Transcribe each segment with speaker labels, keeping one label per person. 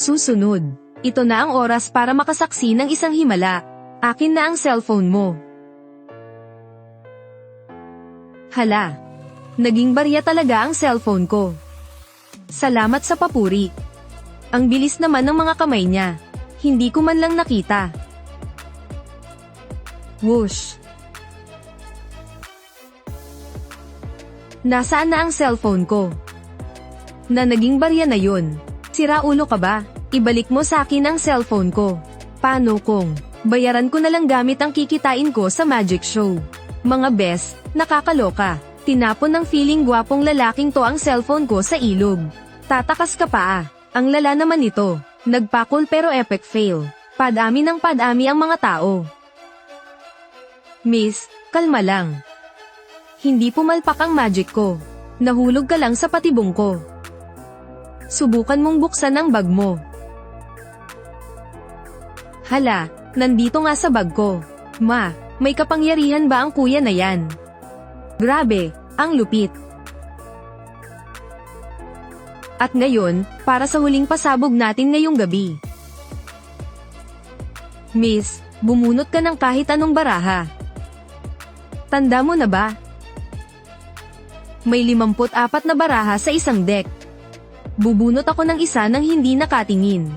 Speaker 1: Susunod. Ito na ang oras para makasaksi ng isang himala. Akin na ang cellphone mo. Hala. Naging barya talaga ang cellphone ko. Salamat sa papuri. Ang bilis naman ng mga kamay niya. Hindi ko man lang nakita. Whoosh. Nasaan na ang cellphone ko? Na naging barya na yun. Sira ulo ka ba? Ibalik mo sa akin ang cellphone ko. Paano kung bayaran ko na lang gamit ang kikitain ko sa magic show? Mga bes, nakakaloka. Tinapon ng feeling gwapong lalaking to ang cellphone ko sa ilog. Tatakas ka pa ah. Ang lala naman ito. Nagpakol pero epic fail. Padami ng padami ang mga tao. Miss, kalma lang. Hindi pumalpak ang magic ko. Nahulog ka lang sa patibong ko. Subukan mong buksan ang bag mo. Hala, nandito nga sa bag ko. Ma, may kapangyarihan ba ang kuya na yan? Grabe, ang lupit. At ngayon, para sa huling pasabog natin ngayong gabi. Miss, bumunot ka ng kahit anong baraha. Tanda mo na ba? May 54 na baraha sa isang deck. Bubunot ako ng isa nang hindi nakatingin.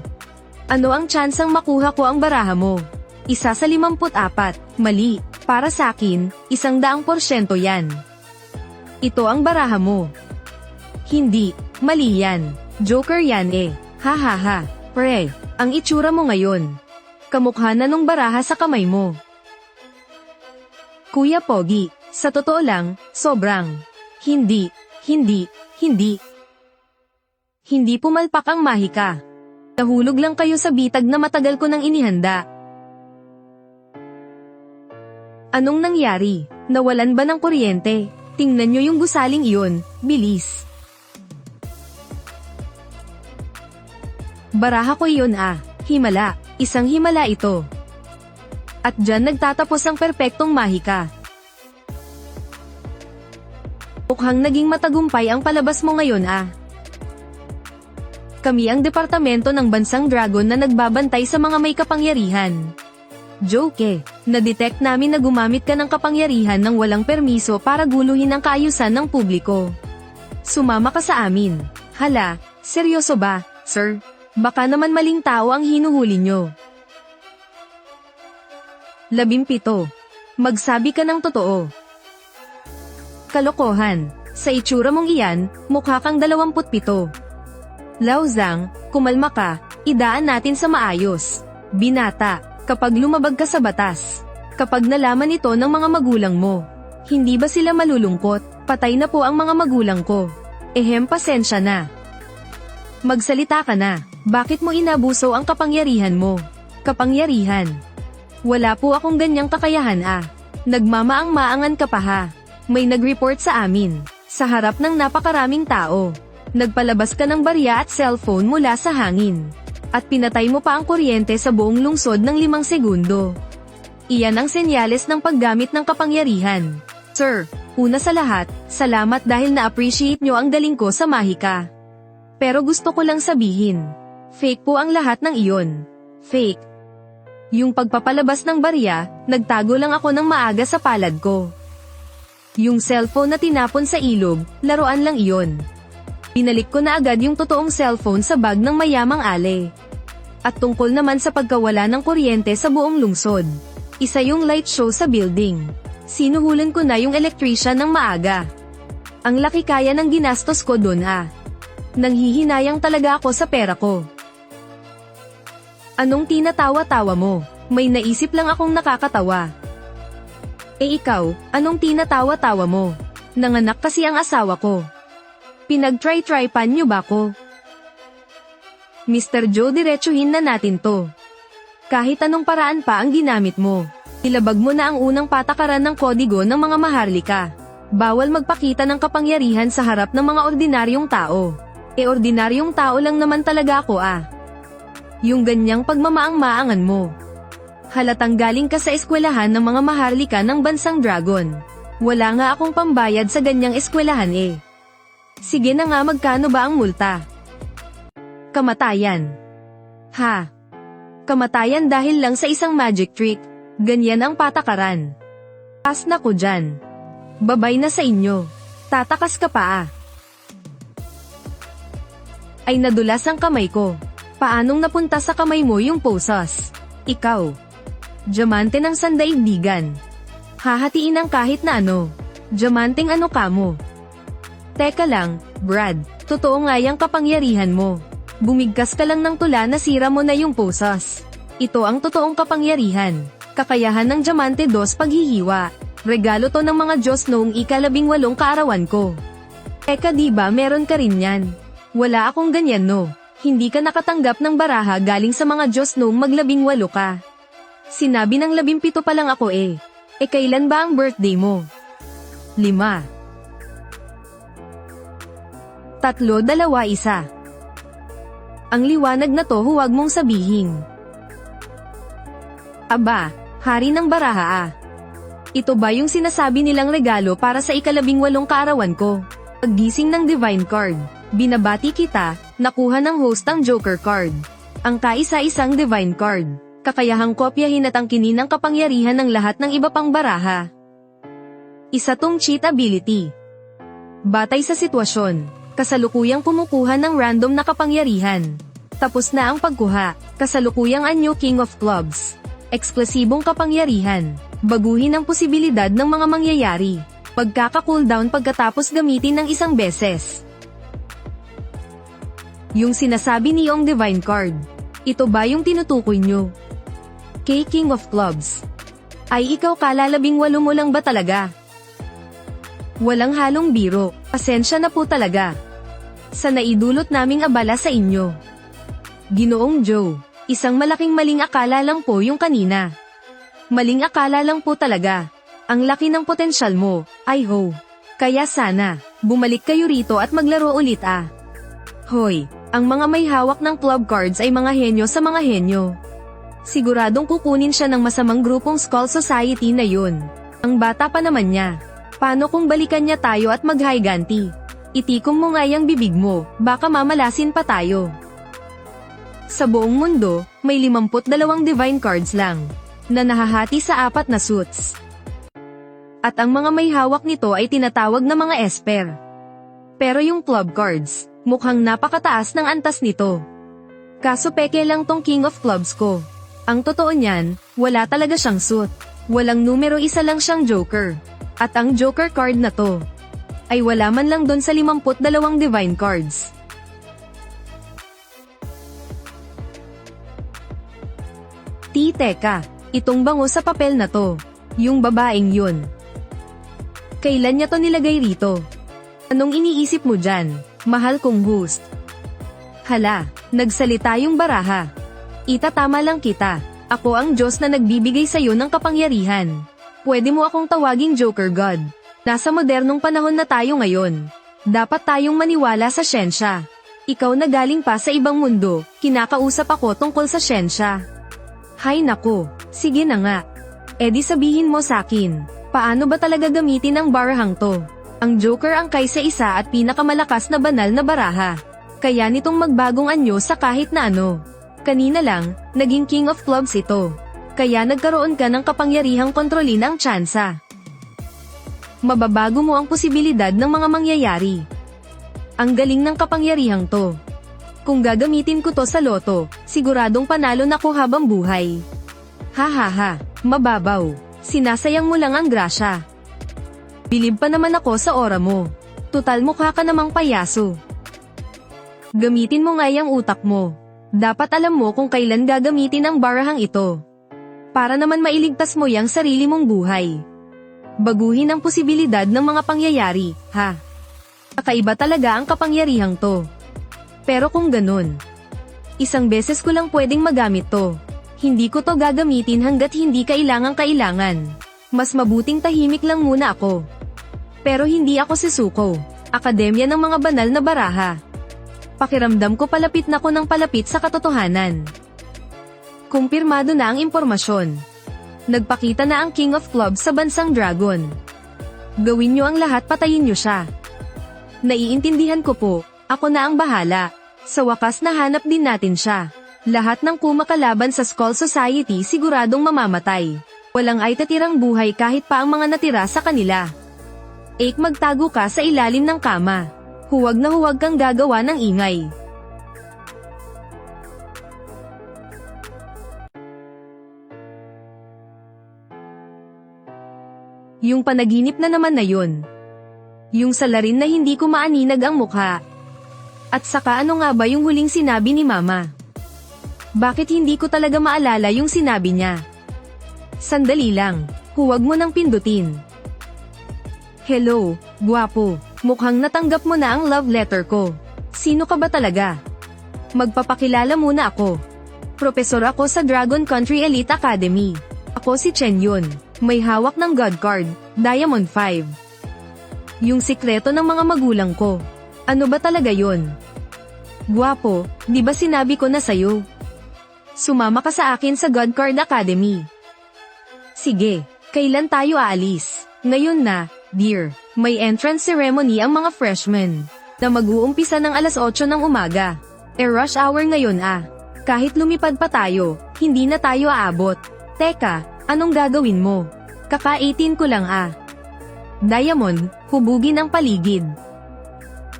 Speaker 1: Ano ang tsansang makuha ko ang baraha mo? Isa sa 54, mali. Para sa akin, 100% yan. Ito ang baraha mo. Hindi, mali yan. Joker yan eh. Ha ha ha. Pre, ang itsura mo ngayon. Kamukha na nung baraha sa kamay mo. Kuya Pogi, sa totoo lang, sobrang. Hindi pumalpak ang mahika. Nahulog lang kayo sa bitag na matagal ko nang inihanda. Anong nangyari? Nawalan ba ng kuryente? Tingnan nyo yung gusaling iyon, bilis. Baraha ko iyon ah, himala, isang himala ito. At dyan nagtatapos ang perpektong mahika. Mukhang naging matagumpay ang palabas mo ngayon ah. Kami ang departamento ng Bansang Dragon na nagbabantay sa mga may kapangyarihan. Joke eh, na-detect namin na gumamit ka ng kapangyarihan ng walang permiso para guluhin ang kaayusan ng publiko. Sumama ka sa amin. Hala, seryoso ba, sir? Baka naman maling tao ang hinuhuli nyo. 17. Magsabi ka ng totoo. Kalokohan. Sa itsura mong iyan, mukha kang 27. Lauzang, kumalma ka, idaan natin sa maayos. Binata, kapag lumabag ka sa batas. Kapag nalaman ito ng mga magulang mo, hindi ba sila malulungkot? Patay na po ang mga magulang ko. Pasensya na. Magsalita ka na. Bakit mo inabuso ang kapangyarihan mo? Kapangyarihan. Wala po akong ganyang kakayahan ah. Nagmamaang-maangan ka pa ha. May nag-report sa amin, sa harap ng napakaraming tao. Nagpalabas ka ng barya at cellphone mula sa hangin. At pinatay mo pa ang kuryente sa buong lungsod ng 5 segundo. Iyan ang senyales ng paggamit ng kapangyarihan. Sir, una sa lahat, salamat dahil na-appreciate nyo ang galing ko sa mahika. Pero gusto ko lang sabihin, fake po ang lahat ng iyon. Fake. Yung pagpapalabas ng barya, nagtago lang ako ng maaga sa palad ko. Yung cellphone na tinapon sa ilog, laruan lang iyon. Binalik ko na agad yung totoong cellphone sa bag ng mayamang ale. At tungkol naman sa pagkawala ng kuryente sa buong lungsod. Isa yung light show sa building. Sinuhulan ko na yung electrician ng maaga. Ang laki kaya ng ginastos ko dun ah. Nanghihinayang talaga ako sa pera ko. Anong tinatawa-tawa mo? May naisip lang akong nakakatawa. Ikaw, anong tinatawa-tawa mo? Nanganak kasi ang asawa ko. Pinag-try-try-pan nyo ba ko? Mr. Joe, diretsuhin na natin to. Kahit anong paraan pa ang ginamit mo, ilabag mo na ang unang patakaran ng kodigo ng mga maharlika. Bawal magpakita ng kapangyarihan sa harap ng mga ordinaryong tao. Ordinaryong tao lang naman talaga ako ah. Yung ganyang pagmamaang-maangan mo. Halatang galing ka sa eskwelahan ng mga maharlika ng Bansang Dragon. Wala nga akong pambayad sa ganyang eskwelahan eh. Sige na nga, magkano ba ang multa? Kamatayan. Ha? Kamatayan dahil lang sa isang magic trick. Ganyan ang patakaran. Pas na ko dyan. Babay na sa inyo. Tatakas ka pa ah. Ay nadulas ang kamay ko. Paanong napunta sa kamay mo yung posas? Ikaw. Diamante ng sandaigdigan. Hahatiin ang kahit na ano. Diamanteng ano ka mo? Teka lang, Brad. Totoo nga yung kapangyarihan mo. Bumigkas ka lang ng tula na sira mo na yung posas. Ito ang totoong kapangyarihan. Kakayahan ng Diamante 2 paghihiwa. Regalo to ng mga Diyos noong ika-18 kaarawan ko. Eka diba meron ka rin yan? Wala akong ganyan no. Hindi ka nakatanggap ng baraha galing sa mga Diyos noong mag-18 ka. Sinabi ng 17 pa lang ako eh. E kailan ba ang birthday mo? 5. 3, 2, 1. Ang liwanag na to huwag mong sabihin. Aba, hari ng baraha ah. Ito ba yung sinasabi nilang regalo para sa ika-18 kaarawan ko? Paggising ng Divine Card, binabati kita, nakuha ng host ang Joker Card. Ang kaisa-isang Divine Card, kakayahang kopyahin at angkinin ang kapangyarihan ng lahat ng iba pang baraha. Isa tong cheat ability. Batay sa sitwasyon, kasalukuyang kumukuha ng random na kapangyarihan. Tapos na ang pagkuha, kasalukuyang anyo King of Clubs. Eksklusibong kapangyarihan, baguhin ang posibilidad ng mga mangyayari. Pagkaka-cooldown pagkatapos gamitin ng isang beses. Yung sinasabi niyong Divine Card, ito ba yung tinutukoy nyo? Kay King of Clubs. Ay ikaw kala-18 mo lang ba talaga? Walang halong biro, pasensya na po talaga. Sa naidulot naming abala sa inyo. Ginoong Joe, isang malaking maling akala lang po yung kanina. Maling akala lang po talaga. Ang laki ng potensyal mo, ay ho. Kaya sana, bumalik kayo rito at maglaro ulit ah. Hoy, ang mga may hawak ng club cards ay mga henyo sa mga henyo. Siguradong kukunin siya ng masamang grupong Skull Society na yun. Ang bata pa naman niya. Paano kung balikan niya tayo at mag-higanti? Itikom mo nga yung bibig mo, baka mamalasin pa tayo. Sa buong mundo, may 52 divine cards lang, na nahahati sa 4 na suits. At ang mga may hawak nito ay tinatawag na mga esper. Pero yung club cards, mukhang napakataas ng antas nito. Kaso peke lang tong King of Clubs ko. Ang totoo niyan, wala talaga siyang suit. Walang numero, isa lang siyang Joker. At ang Joker card na to, ay wala man lang doon sa 52 divine cards. Teka, itong bango sa papel na to, yung babaeng yun. Kailan niya to nilagay rito? Anong iniisip mo dyan, mahal kong host? Hala, nagsalita yung baraha. Itatama lang kita, ako ang Diyos na nagbibigay sa'yo ng kapangyarihan. Pwede mo akong tawaging Joker God. Nasa modernong panahon na tayo ngayon. Dapat tayong maniwala sa siyensya. Ikaw na galing pa sa ibang mundo, kinakausap ako tungkol sa siyensya. Hay nako, sige na nga. E di sabihin mo sakin, paano ba talaga gamitin ang barahang to? Ang Joker ang kaysa-isa at pinakamalakas na banal na baraha. Kaya nitong magbagong anyo sa kahit na ano. Kanina lang, naging King of Clubs ito. Kaya nagkaroon ka ng kapangyarihang kontrolin ang tsansa. Mababago mo ang posibilidad ng mga mangyayari. Ang galing ng kapangyarihang to. Kung gagamitin ko to sa loto, siguradong panalo na ko habang buhay. Ha, mababaw. Sinasayang mo lang ang grasya. Bilib pa naman ako sa aura mo. Tutal mukha ka namang payaso. Gamitin mo nga yung utak mo. Dapat alam mo kung kailan gagamitin ang barahang ito. Para naman mailigtas mo yung sarili mong buhay. Baguhin ang posibilidad ng mga pangyayari, ha? Kakaiba talaga ang kapangyarihang to. Pero kung ganun, isang beses ko lang pwedeng magamit to. Hindi ko to gagamitin hanggat hindi kailangan. Mas mabuting tahimik lang muna ako. Pero hindi ako sisuko. Akademya ng mga banal na baraha. Pakiramdam ko palapit na ko ng palapit sa katotohanan. Kumpirmado na ang impormasyon. Nagpakita na ang King of Clubs sa bansang Dragon. Gawin nyo ang lahat, patayin nyo siya. Naiintindihan ko po, ako na ang bahala. Sa wakas nahanap din natin siya. Lahat ng kumakalaban sa Skull Society siguradong mamamatay. Walang ay tatirang buhay kahit pa ang mga natira sa kanila. Magtago ka sa ilalim ng kama. Huwag na huwag kang gagawa ng ingay. Yung panaginip na naman na yun. Yung salarin na hindi ko maaninag ang mukha. At saka ano nga ba yung huling sinabi ni Mama? Bakit hindi ko talaga maalala yung sinabi niya? Sandali lang, huwag mo nang pindutin. Hello, guwapo, mukhang natanggap mo na ang love letter ko. Sino ka ba talaga? Magpapakilala muna ako. Profesor ako sa Dragon Country Elite Academy. Ako si Chen Yun. May hawak ng God Card, Diamond 5. Yung sikreto ng mga magulang ko. Ano ba talaga yon? Guwapo, di ba sinabi ko na sa'yo? Sumama ka sa akin sa God Card Academy. Sige, kailan tayo aalis? Ngayon na, dear. May entrance ceremony ang mga freshmen. Na mag-uumpisa ng alas 8 ng umaga. Rush hour ngayon ah. Kahit lumipad pa tayo, hindi na tayo aabot. Teka, anong gagawin mo? Kaka-18 ko lang ah. Diamond, hubugin ang paligid.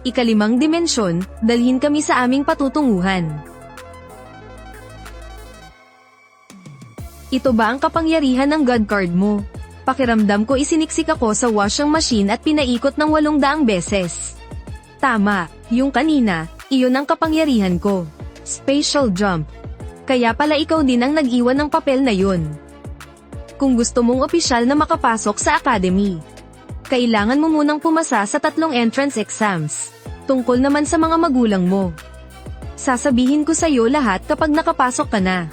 Speaker 1: Ikalimang dimensyon, dalhin kami sa aming patutunguhan. Ito ba ang kapangyarihan ng God Card mo? Pakiramdam ko isiniksik ako sa washing machine at pinaikot ng 800 beses. Tama, yung kanina, iyon ang kapangyarihan ko. Spatial jump. Kaya pala ikaw din ang nag-iwan ng papel na yun. Kung gusto mong opisyal na makapasok sa academy, kailangan mo munang pumasa sa 3 entrance exams. Tungkol naman sa mga magulang mo. Sasabihin ko sa'yo lahat kapag nakapasok ka na.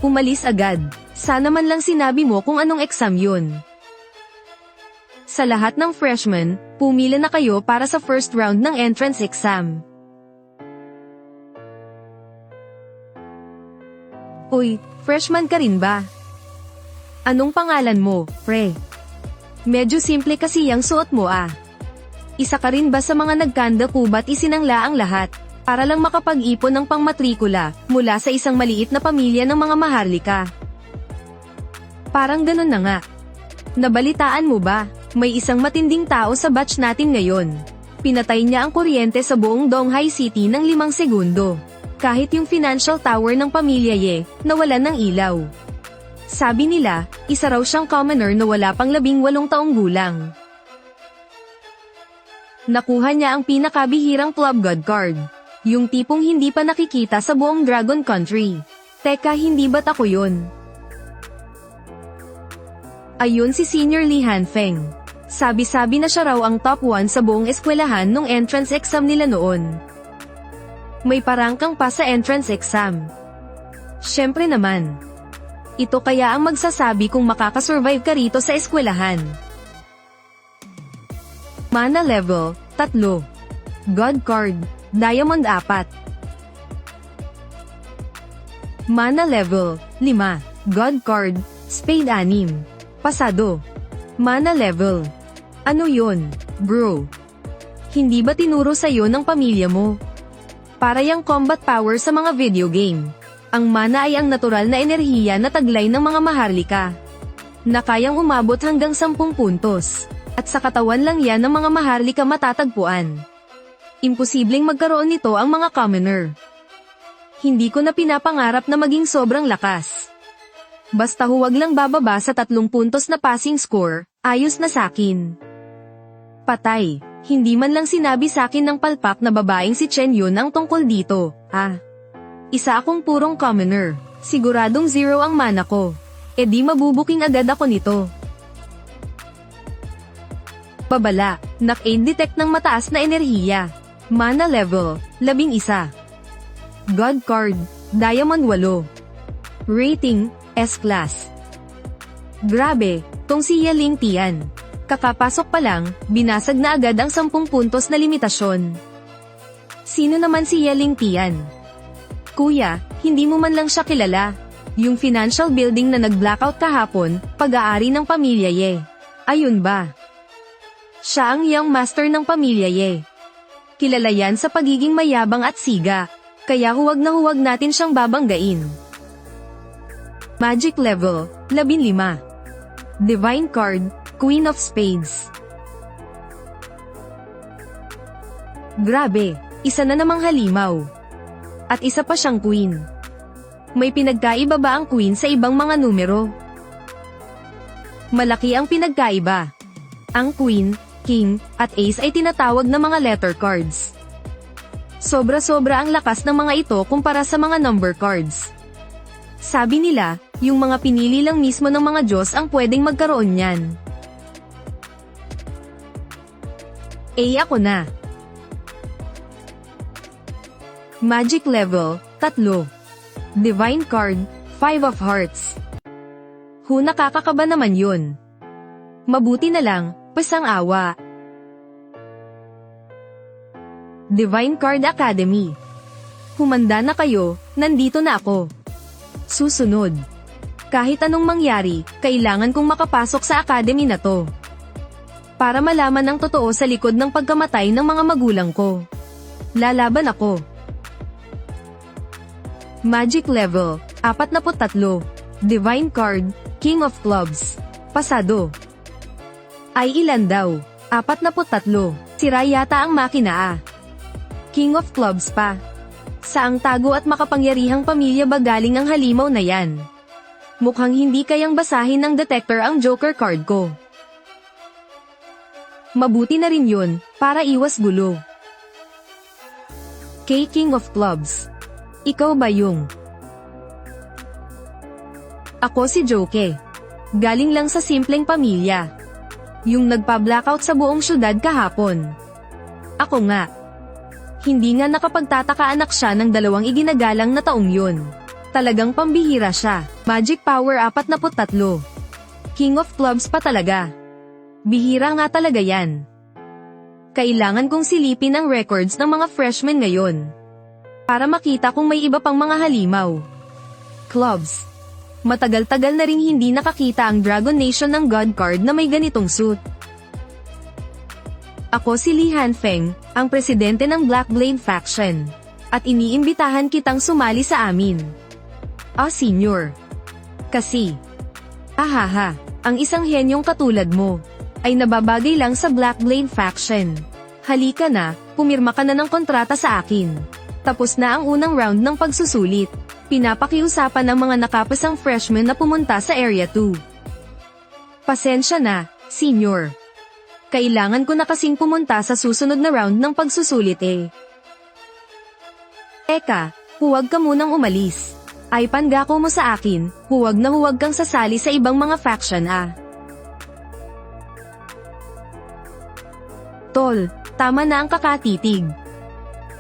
Speaker 1: Umalis agad. Sana man lang sinabi mo kung anong exam yun. Sa lahat ng freshmen, pumila na kayo para sa first round ng entrance exam. Uy, freshman ka rin ba? Anong pangalan mo, pre? Medyo simple kasi yung suot mo ah. Isa ka rin ba sa mga nagkanda kuba't isinangla ang lahat, para lang makapag-ipon ng pangmatrikula, mula sa isang maliit na pamilya ng mga maharlika? Parang ganun na nga. Nabalitaan mo ba, may isang matinding tao sa batch natin ngayon. Pinatay niya ang kuryente sa buong Donghai City ng 5 segundo. Kahit yung financial tower ng pamilya Ye, nawalan ng ilaw. Sabi nila, isa raw siyang commoner na wala pang 18 taong gulang. Nakuha niya ang pinakabihirang Club God Card. Yung tipong hindi pa nakikita sa buong Dragon Country. Teka, hindi ba't ako yun? Ayun si Senior Li Hanfeng. Sabi-sabi na siya raw ang top 1 sa buong eskwelahan nung entrance exam nila noon. May parangkang pa sa entrance exam. Syempre naman. Ito kaya ang magsasabi kung makakasurvive ka rito sa eskwelahan. Mana level, 3. God Card, Diamond 4. Mana level, 5. God Card, Spade 6. Pasado. Mana level. Ano yun, bro? Hindi ba tinuro sa'yo ng pamilya mo? Para yang combat power sa mga video game. Ang mana ay ang natural na enerhiya na taglay ng mga maharlika. Na kayang umabot hanggang 10 puntos. At sa katawan lang yan ng mga maharlika matatagpuan. Imposibleng magkaroon nito ang mga commoner. Hindi ko na pinapangarap na maging sobrang lakas. Basta huwag lang bababa sa 3 puntos na passing score, ayos na sakin. Patay, hindi man lang sinabi sakin ng palpak na babaeng si Chen Yun ang tungkol dito, ah. Isa akong purong commoner, siguradong 0 ang mana ko. E di mabubuking agad ako nito. Pabala, nak-aid detect ng mataas na enerhiya. Mana level, 11. God Card, Diamond 8. Rating, S-Class. Grabe, tong si Yaling Tian. Kakapasok pa lang, binasag na agad ang 10 puntos na limitasyon. Sino naman si Yaling Tian? Kuya, hindi mo man lang siya kilala. Yung financial building na nag-blackout kahapon, pag-aari ng pamilya Ye. Ayun ba? Siya ang young master ng pamilya Ye. Kilala yan sa pagiging mayabang at siga. Kaya huwag na huwag natin siyang babanggain. Magic Level 15. Divine Card, Queen of Spades. Grabe, isa na namang halimaw. At isa pa siyang queen. May pinagkaiba ba ang queen sa ibang mga numero? Malaki ang pinagkaiba. Ang queen, king, at ace ay tinatawag na mga letter cards. Sobra-sobra ang lakas ng mga ito kumpara sa mga number cards. Sabi nila, yung mga pinili lang mismo ng mga Diyos ang pwedeng magkaroon niyan. Ako na. Magic Level 3. Divine Card, 5 of Hearts. Nakakakaba naman yun. Mabuti na lang, pasang awa. Divine Card Academy. Humanda na kayo, nandito na ako. Susunod. Kahit anong mangyari, kailangan kong makapasok sa academy na to. Para malaman ang totoo sa likod ng pagkamatay ng mga magulang ko. Lalaban ako. Magic Level 43. Divine Card, King of Clubs. Pasado. Ay ilan daw? 43. Sira yata ang makina. King of Clubs pa. Saang tago at makapangyarihang pamilya ba galing ang halimaw na yan? Mukhang hindi kayang basahin ng detector ang Joker card ko. Mabuti na rin yun, para iwas gulo. King of Clubs. Ikaw ba yung? Ako si Joke. Galing lang sa simpleng pamilya. Yung nagpa-blackout sa buong syudad kahapon. Ako nga. Hindi nga nakapagtataka-anak siya ng 2 iginagalang na taong yun. Talagang pambihira siya. Magic Power 43. King of Clubs pa talaga. Bihira nga talaga yan. Kailangan kong silipin ang records ng mga freshmen ngayon. Para makita kung may iba pang mga halimaw. Clubs. Matagal-tagal na ring hindi nakakita ang Dragon Nation ng God card na may ganitong suit. Ako si Li Hanfeng, ang presidente ng Black Blade Faction. At iniimbitahan kitang sumali sa amin. Senior. Kasi. Ahaha, ang isang henyong katulad mo ay nababagay lang sa Black Blade Faction. Halika na, pumirma ka na ng kontrata sa akin. Tapos na ang unang round ng pagsusulit. Pinapakiusapan ng mga nakapasang freshmen na pumunta sa Area 2. Pasensya na, senior. Kailangan ko na kasing pumunta sa susunod na round ng pagsusulit Eka, huwag ka munang umalis. Ay pangako mo sa akin, huwag na huwag kang sasali sa ibang mga faction Tol, tama na ang kakatitig.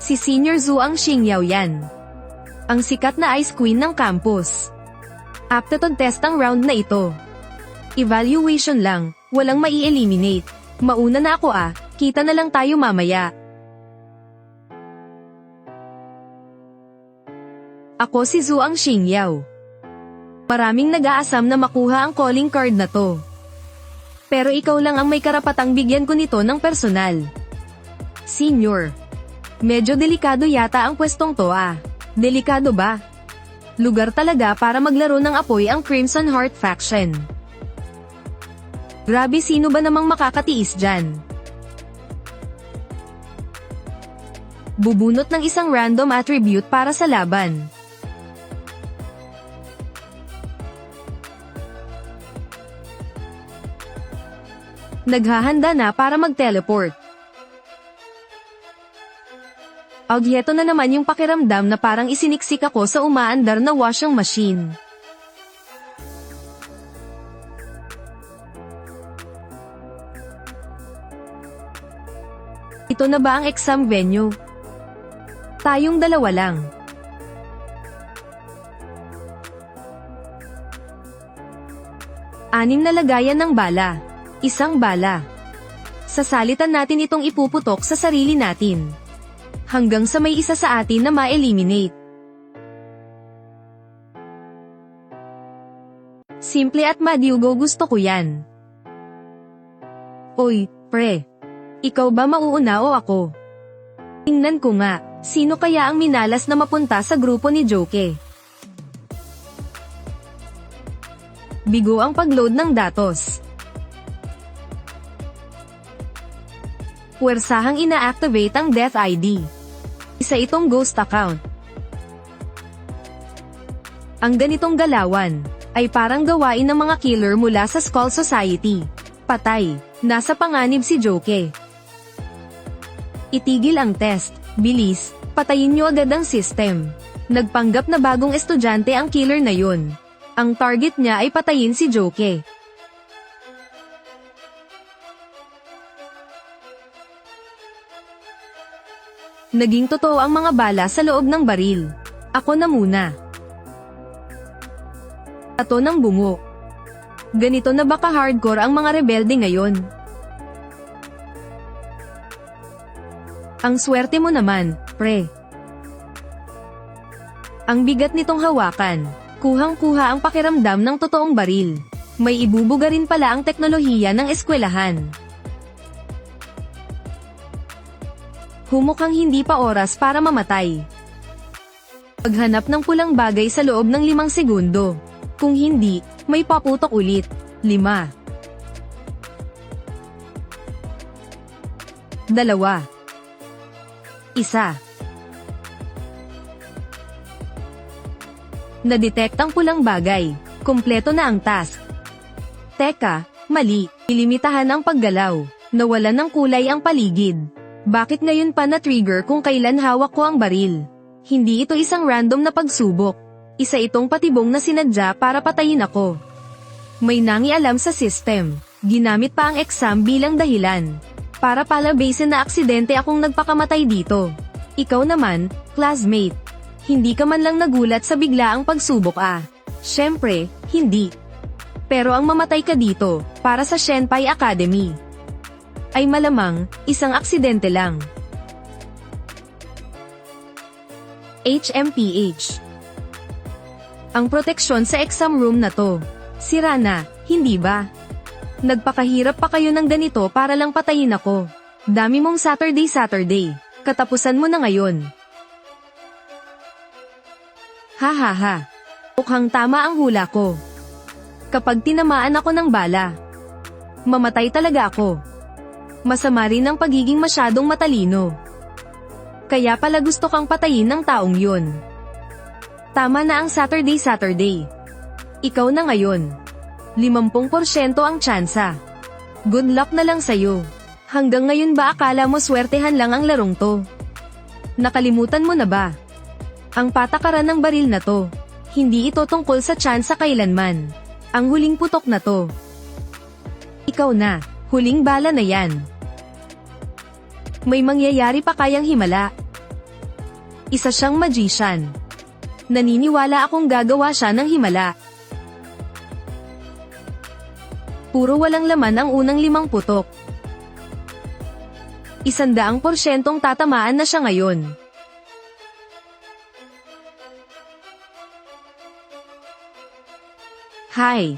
Speaker 1: Si Senior Zhu ang Xingyao yan. Ang sikat na ice queen ng campus. Aptitude test ang round na ito. Evaluation lang, walang mai-eliminate. Mauna na ako kita na lang tayo mamaya. Ako si Zhu ang Xingyao. Maraming nag-aasam na makuha ang calling card na to. Pero ikaw lang ang may karapatang bigyan ko nito ng personal. Senior. Medyo delikado yata ang pwestong to Delikado ba? Lugar talaga para maglaro ng apoy ang Crimson Heart Faction. Grabe, sino ba namang makakatiis dyan? Bubunot ng isang random attribute para sa laban. Naghahanda na para mag-teleport. Heto na naman yung pakiramdam na parang isiniksik ako sa umaandar na washing machine. Ito na ba ang exam venue? Tayong dalawa lang. Anim na lagayan ng bala. Isang bala. Sasalitan natin itong ipuputok sa sarili natin. Hanggang sa may isa sa atin na ma-eliminate. Simple at madiugo, gusto ko yan. Oy, pre. Ikaw ba mauuna o ako? Tingnan ko nga, Sino kaya ang minalas na mapunta sa grupo ni Joke? Bigo ang pag-load ng datos. Puwersahang ina-activate ang Death ID. Isa itong ghost account. Ang ganitong galawan ay parang gawain ng mga killer mula sa Skull Society. Patay, nasa panganib si Joke. Itigil ang test, bilis, patayin niyo agad ang system. Nagpanggap na bagong estudyante ang killer na yun. Ang target niya ay patayin si Joke. Naging totoo ang mga bala sa loob ng baril. Ako na muna. Ato ng bungo. Ganito na baka hardcore ang mga rebelde ngayon? Ang swerte mo naman, pre. Ang bigat nitong hawakan. Kuhang-kuha ang pakiramdam ng totoong baril. May ibubuga rin pala ang teknolohiya ng eskwelahan. Humukhang hindi pa oras para mamatay. Paghanap ng pulang bagay sa loob ng 5 segundo. Kung hindi, may paputok ulit. 5. 2. 1. Na-detect ang pulang bagay. Kumpleto na ang task. Teka, mali. Ilimitahan ang paggalaw. Nawalan ng kulay ang paligid. Bakit ngayon pa na-trigger kung kailan hawak ko ang baril? Hindi ito isang random na pagsubok. Isa itong patibong na sinadya para patayin ako. May nangialam sa system. Ginamit pa ang exam bilang dahilan. Para palabasin na aksidente akong nagpakamatay dito. Ikaw naman, classmate. Hindi ka man lang nagulat sa biglaang pagsubok Syempre, hindi. Pero ang mamatay ka dito, para sa Shenpai Academy, ay malamang, isang aksidente lang. HMPH. Ang proteksyon sa exam room na to. Sira na, hindi ba? Nagpakahirap pa kayo ng ganito para lang patayin ako. Dami mong Saturday. Katapusan mo na ngayon. Hahaha. Mukhang tama ang hula ko. Kapag tinamaan ako ng bala, mamatay talaga ako. Masama rin ang pagiging masyadong matalino. Kaya pala gusto kang patayin ng taong yun. Tama na ang Saturday. Ikaw na ngayon. 50% ang tsansa. Good luck na lang sa'yo. Hanggang ngayon ba akala mo swertehan lang ang larong to? Nakalimutan mo na ba? Ang patakaran ng baril na to, hindi ito tungkol sa tsansa kailanman. Ang huling putok na to. Ikaw na, huling bala na yan. May mangyayari pa kayang himala. Isa siyang magician. Naniniwala akong gagawa siya ng himala. Puro walang laman ang unang 5 putok. 100% tatamaan na siya ngayon. Hi.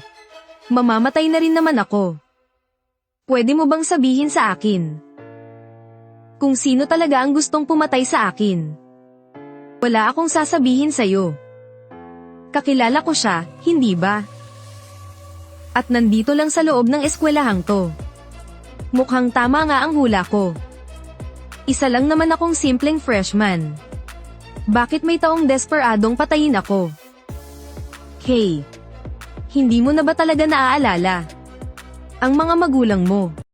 Speaker 1: Mamamatay na rin naman ako. Pwede mo bang sabihin sa akin kung sino talaga ang gustong pumatay sa akin? Wala akong sasabihin sa'yo. Kakilala ko siya, hindi ba? At nandito lang sa loob ng eskwelahang to. Mukhang tama nga ang hula ko. Isa lang naman akong simpleng freshman. Bakit may taong desperadong patayin ako? Hey, hindi mo na ba talaga naaalala ang mga magulang mo?